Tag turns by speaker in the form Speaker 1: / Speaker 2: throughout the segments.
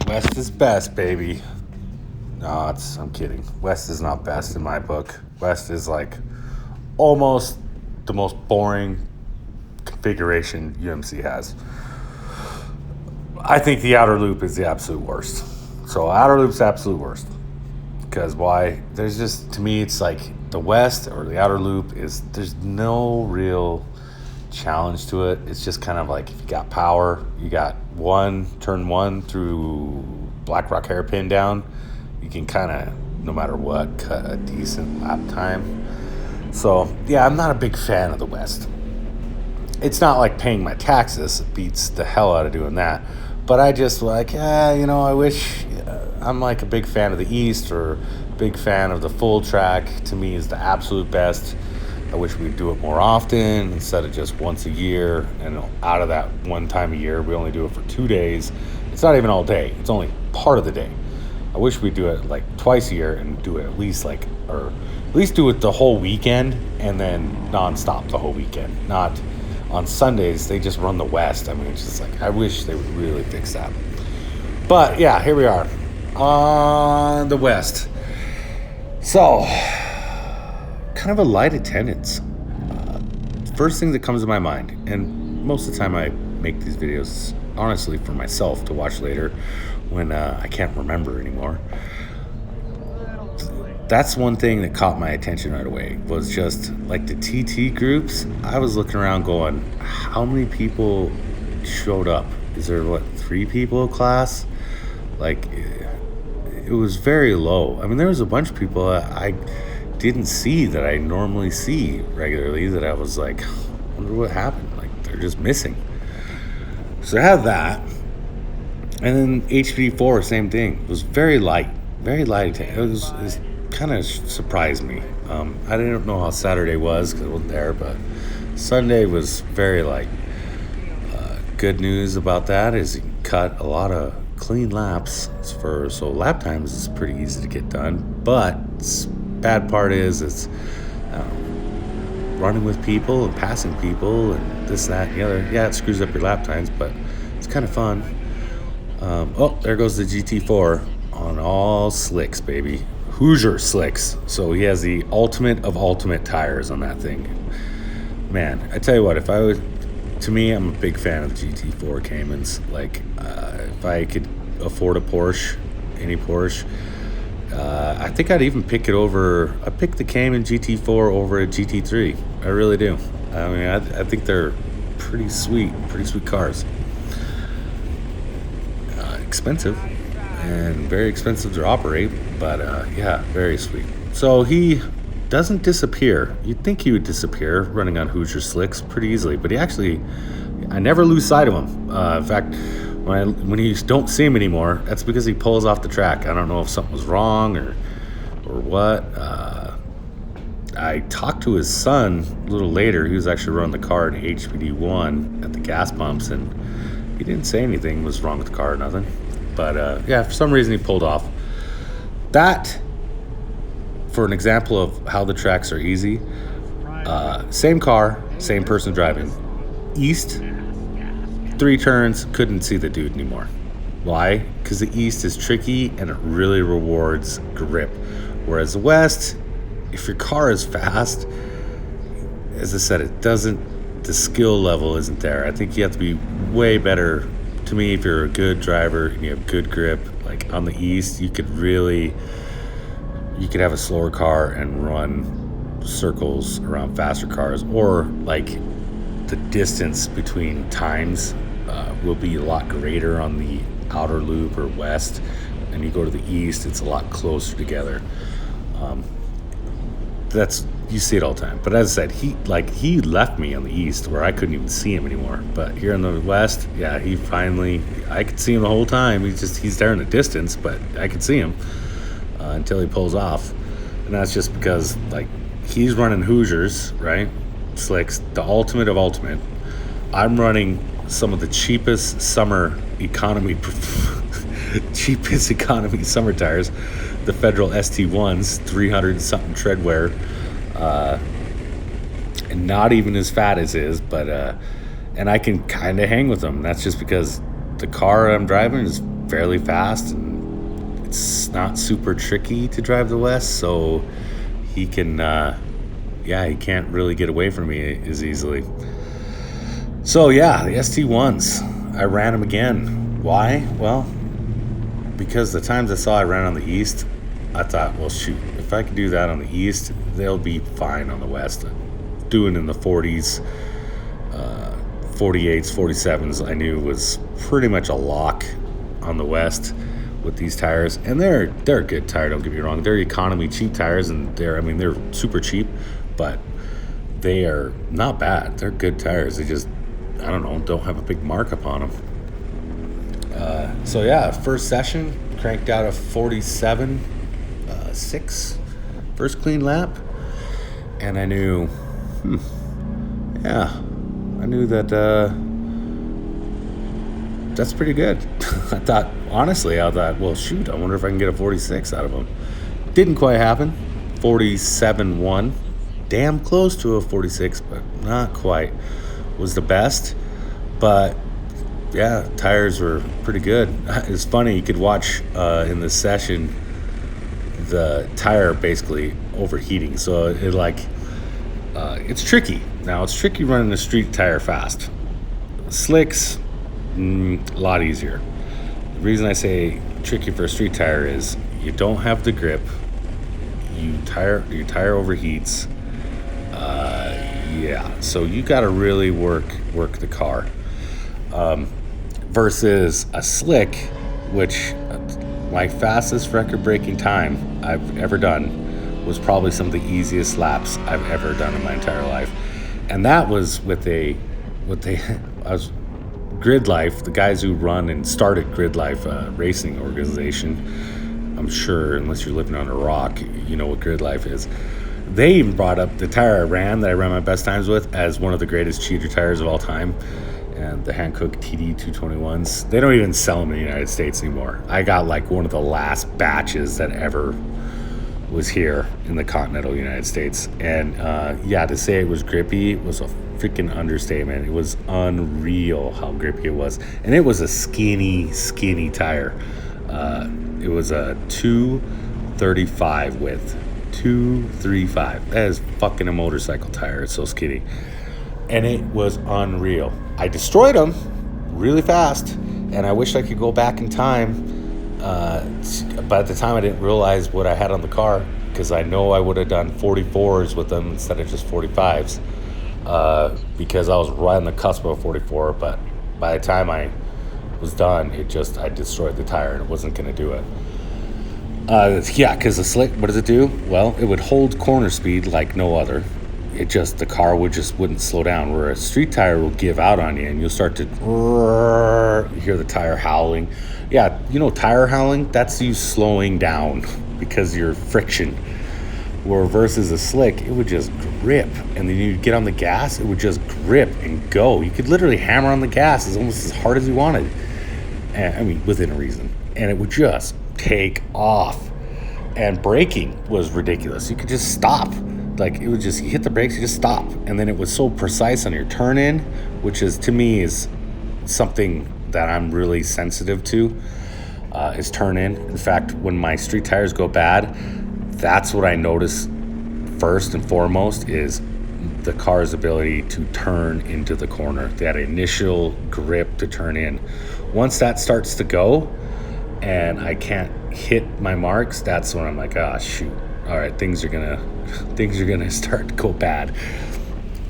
Speaker 1: West is best, baby. No, I'm kidding. West is not best in my book. West is like almost the most boring configuration UMC has. I think the outer loop is the absolute worst. So outer loop's the absolute worst. Because why? There's just, to me, it's like the West or the outer loop there's no real challenge to it. It's just kind of like if you got power, you got turn one through Black Rock hairpin down, you can kind of, no matter what, cut a decent lap time. So yeah, I'm not a big fan of the West. It's not like paying my taxes. It beats the hell out of doing that. But I just like, I wish I'm like a big fan of the East or big fan of the full track. To me is the absolute best. I wish we'd do it more often instead of just once a year. And out of that one time a year, we only do it for 2 days. It's not even all day. It's only part of the day. I wish we'd do it like twice a year and do it at least do it the whole weekend and then nonstop the whole weekend. Not on Sundays, they just run the West. I mean, it's just like, I wish they would really fix that. But yeah, here we are on the West. So, kind of a light attendance. First thing that comes to my mind, and most of the time I make these videos, honestly, for myself to watch later when I can't remember anymore. That's one thing that caught my attention right away, was just like the TT groups. I was looking around going, how many people showed up? Is there, 3 people a class? Like, it was very low. I mean, there was a bunch of people I didn't see that I normally see regularly that I was like, I wonder what happened. Like, they're just missing. So I have that. And then HPDE4, same thing. It was very light. It was kind of surprised me. I didn't know how Saturday was because I wasn't there, but Sunday was very light. Good news about that is you can cut a lot of clean laps so lap times is pretty easy to get done. But bad part is it's running with people and passing people and this, that, and the other. Yeah, it screws up your lap times, but it's kind of fun. There goes the GT4 on all slicks, baby. Hoosier slicks. So he has the ultimate of ultimate tires on that thing. Man, I tell you what, to me, I'm a big fan of the GT4 Caymans. Like, if I could afford a Porsche, any Porsche, I think I'd even pick the Cayman GT4 over a GT3. I really do. I mean, I think they're pretty sweet cars. Expensive and very expensive to operate, but yeah, very sweet. So he doesn't disappear. You'd think he would disappear running on Hoosier slicks pretty easily, but I never lose sight of him. In fact, when you don't see him anymore, that's because he pulls off the track. I don't know if something was wrong or what. I talked to his son a little later. He was actually running the car in HPDE1 at the gas pumps, and he didn't say anything was wrong with the car or nothing. But yeah, for some reason he pulled off. That, for an example of how the tracks are easy, same car, same person driving. East, 3 turns, couldn't see the dude anymore. Why? Because the East is tricky and it really rewards grip. Whereas the West, if your car is fast, as I said, the skill level isn't there. I think you have to be way better. To me, if you're a good driver and you have good grip, like on the East, you could have a slower car and run circles around faster cars, or like the distance between times will be a lot greater on the outer loop or West, and you go to the East, it's a lot closer together. You see it all the time. But as I said, he left me on the East where I couldn't even see him anymore. But here in the West, yeah, I could see him the whole time. He's there in the distance, but I could see him until he pulls off. And that's just because, like, he's running Hoosiers, right? Slicks, the ultimate of ultimate. I'm running some of the cheapest economy summer tires, the Federal ST1s, 300 something tread wear. And not even as fat as his, but and I can kind of hang with them. That's just because the car I'm driving is fairly fast, and it's not super tricky to drive the West, so he can, he can't really get away from me as easily. So yeah, the ST1s, I ran them again. Why? Well, because the times I saw I ran on the East, I thought, well, shoot, if I can do that on the East, they'll be fine on the West. Doing in the 40s, 48s, 47s, I knew was pretty much a lock on the West with these tires. And they're a good tire, don't get me wrong. They're economy cheap tires, and they're super cheap, but they are not bad. They're good tires. They just, I don't have a big markup on them. So yeah, first session, cranked out a 47.6 first clean lap, and I knew, I knew that that's pretty good. I thought, well, shoot, I wonder if I can get a 46 out of them. Didn't quite happen. 47.1, damn close to a 46, but not quite. Was the best, but yeah, tires were pretty good. It's funny, you could watch in the session the tire basically overheating. So it's tricky. Now, it's tricky running a street tire fast. Slicks, a lot easier. The reason I say tricky for a street tire is you don't have the grip. Your tire overheats. So you got to really work the car. Versus a slick, which my fastest record-breaking time I've ever done was probably some of the easiest laps I've ever done in my entire life. And that was with Grid Life, the guys who run and started Grid Life racing organization. I'm sure, unless you're living on a rock, you know what Grid Life is. They even brought up the tire I ran my best times with as one of the greatest cheater tires of all time. And the Hankook TD 221s, they don't even sell them in the United States anymore. I got like one of the last batches that ever was here in the continental United States. And to say it was grippy was a freaking understatement. It was unreal how grippy it was. And it was a skinny tire. It was a 235 width. 235. That is fucking a motorcycle tire. It's so skinny. And it was unreal. I destroyed them really fast, and I wish I could go back in time. But at the time, I didn't realize what I had on the car, because I know I would have done 44s with them instead of just 45s, because I was right on the cusp of a 44. But by the time I was done, I destroyed the tire, and it wasn't going to do it. Because the slick, what does it do? Well, it would hold corner speed like no other. The car wouldn't slow down, where a street tire will give out on you, and you'll start to hear the tire howling. Yeah, tire howling, that's you slowing down because you're friction. Where versus a slick, it would just grip, and then you'd get on the gas, it would just grip and go. You could literally hammer on the gas almost as hard as you wanted, and, within reason, and it would just take off. And braking was ridiculous. You could just stop. It would just, you hit the brakes, you just stop. And then it was so precise on your turn in, which is, to me, is something that I'm really sensitive to, is turn in. In fact, when my street tires go bad, that's what I notice first and foremost, is the car's ability to turn into the corner. That initial grip to turn in. Once that starts to go and I can't hit my marks, that's when I'm like, shoot. All right, things are gonna start to go bad.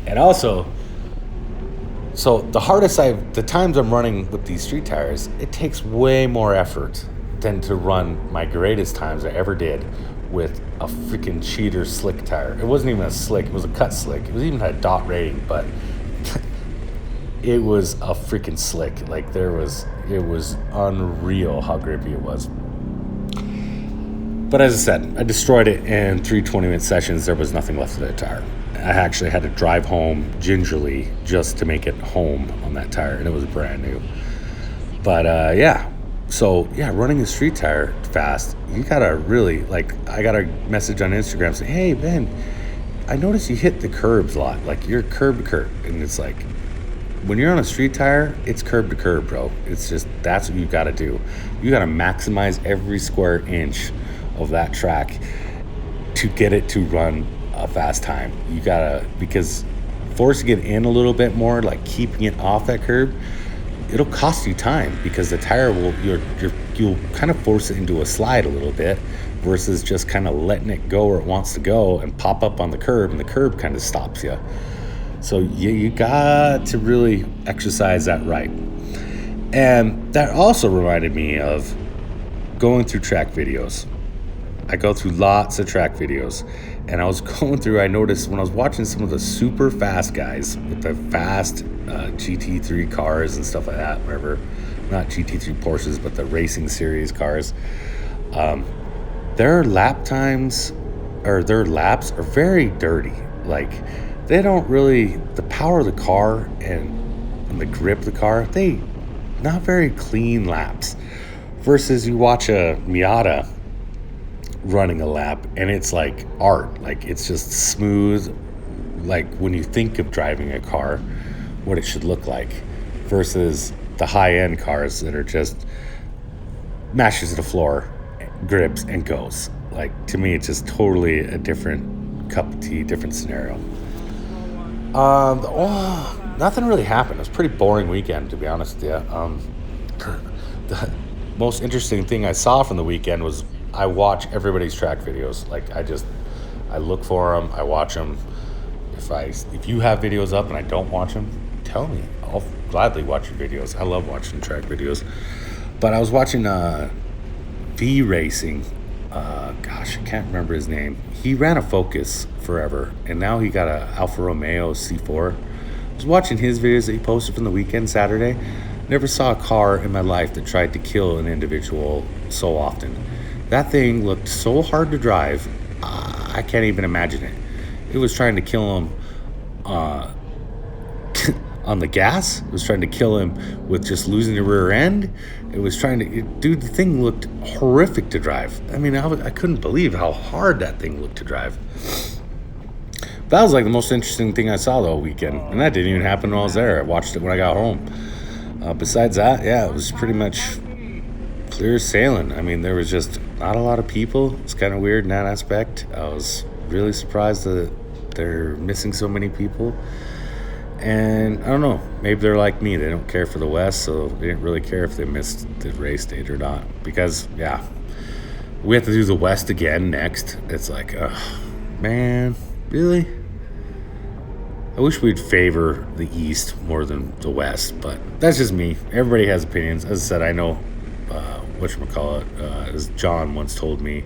Speaker 1: And also, so the times I'm running with these street tires, it takes way more effort than to run my greatest times I ever did with a freaking cheater slick tire. It wasn't even a slick, it was a cut slick. It was even had a dot rating, but it was a freaking slick. It was unreal how grippy it was. But as I said, I destroyed it in 3 20-minute sessions. There was nothing left of that tire. I actually had to drive home gingerly just to make it home on that tire, and it was brand new. But running a street tire fast, you gotta really, I got a message on Instagram saying, hey, Ben, I noticed you hit the curbs a lot, you're curb to curb. And it's like, when you're on a street tire, it's curb to curb, bro. It's just, that's what you got to do. You got to maximize every square inch of that track to get it to run a fast time. You got to, because forcing it in a little bit more, like keeping it off that curb, it'll cost you time, because the tire will, you'll kind of force it into a slide a little bit versus just kind of letting it go where it wants to go and pop up on the curb, and the curb kind of stops you. So you got to really exercise that right. And that also reminded me of going through track videos. I go through lots of track videos, and I was going through, I noticed when I was watching some of the super fast guys with the fast GT3 cars and stuff like that, whatever, not GT3 Porsches, but the racing series cars, their lap times, or their laps are very dirty. Like, they don't really, the power of the car and the grip of the car, they not very clean laps. Versus you watch a Miata running a lap, and it's like art. Like, it's just smooth, like when you think of driving a car, what it should look like, versus the high-end cars that are just mashes to the floor, grips, and goes. Like, to me, it's just totally a different cup of tea, different scenario. Nothing really happened. It was a pretty boring weekend, to be honest with you. The most interesting thing I saw from the weekend was I watch everybody's track videos. Like, I look for them, I watch them. If you have videos up and I don't watch them, tell me. I'll gladly watch your videos. I love watching track videos. But I was watching V Racing. Gosh, I can't remember his name. He ran a Focus forever, and now he got a Alfa Romeo C4. I was watching his videos that he posted from the weekend, Saturday. Never saw a car in my life that tried to kill an individual so often. That thing looked so hard to drive, I can't even imagine it. It was trying to kill him on the gas. It was trying to kill him with just losing the rear end. It was trying to, dude, the thing looked horrific to drive. I mean, I couldn't believe how hard that thing looked to drive. That was like the most interesting thing I saw the whole weekend. And that didn't even happen when I was there. I watched it when I got home. Besides that, yeah, it was pretty much clear sailing. I mean, there was just not a lot of people. It's kind of weird in that aspect. I was really surprised that they're missing so many people. And I don't know, maybe they're like me. They don't care for the West, so they didn't really care if they missed the race date or not. Because, yeah, we have to do the West again next. It's like, man, really? I wish we'd favor the East more than the West, but that's just me. Everybody has opinions. As I said, I know, as John once told me,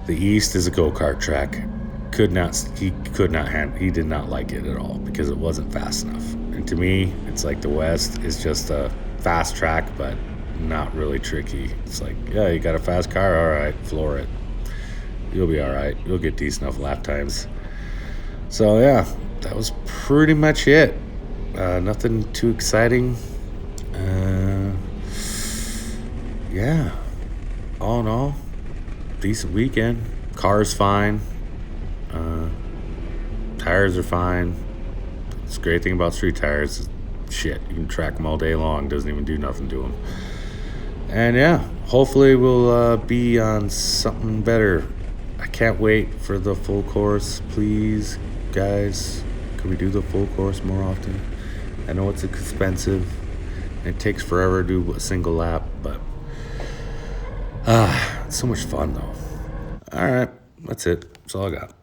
Speaker 1: the East is a go-kart track. He did not like it at all because it wasn't fast enough. And to me, it's like the West is just a fast track, but not really tricky. It's like, yeah, you got a fast car, all right, floor it. You'll be all right. You'll get decent enough lap times. So yeah, that was pretty much it. Nothing too exciting. Yeah, all in all, decent weekend. Car's fine. Tires are fine. It's a great thing about street tires. Shit, you can track them all day long. Doesn't even do nothing to them. And yeah, hopefully we'll be on something better. I can't wait for the full course. Please, guys, can we do the full course more often? I know it's expensive. It takes forever to do a single lap, but it's so much fun though. All right, that's it. That's all I got.